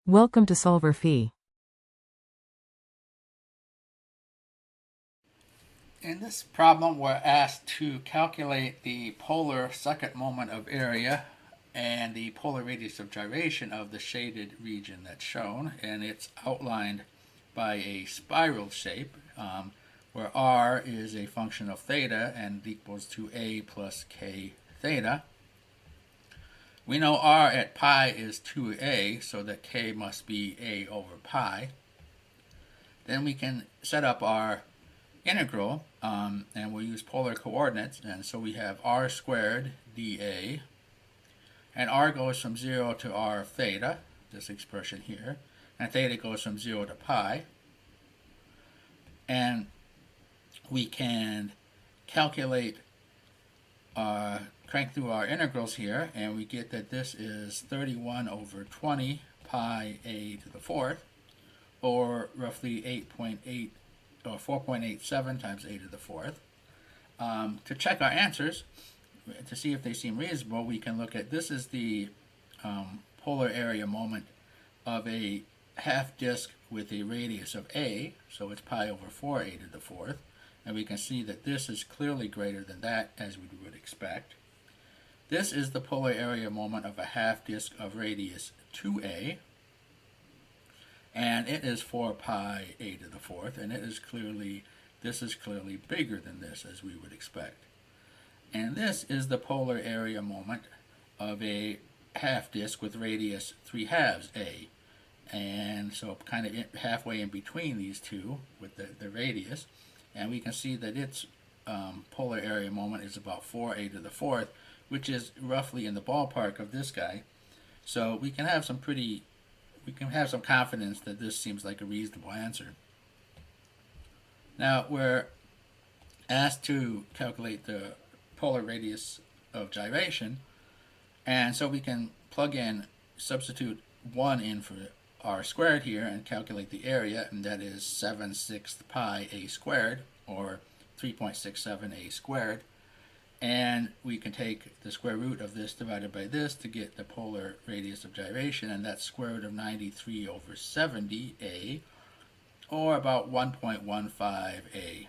Welcome to solverfy. In this problem, we're asked to calculate the polar second moment of area and the polar radius of gyration of the shaded region that's shown, and it's outlined by a spiral shape where r is a function of theta and equals to a plus k theta. We know r at pi is 2a, so that k must be a over pi. Then we can set up our integral, and we'll use polar coordinates, and so we have r squared dA, and r goes from 0 to r of theta, this expression here, and theta goes from 0 to pi, and we can calculate, crank through our integrals here, and we get that this is 31 over 20 pi a to the fourth, or roughly 8.8 or 4.87 times a to the fourth. To check our answers, to see if they seem reasonable, we can look at, this is the polar area moment of a half disk with a radius of a, so it's pi over 4a to the fourth, and we can see that this is clearly greater than that, as we would expect. This is the polar area moment of a half disk of radius 2a, and it is 4 pi a to the fourth, and this is clearly bigger than this, as we would expect. And this is the polar area moment of a half disk with radius 3/2 a, and so kind of halfway in between these two with the radius, and we can see that its polar area moment is about 4a to the fourth, which is roughly in the ballpark of this guy. So we can have some confidence that this seems like a reasonable answer. Now we're asked to calculate the polar radius of gyration, and so we can substitute 1 in for r squared here and calculate the area, and that is 7/6 pi a squared, or 3.67 a squared. And we can take the square root of this divided by this to get the polar radius of gyration, and that's square root of 93 over 70 a, or about 1.15 a.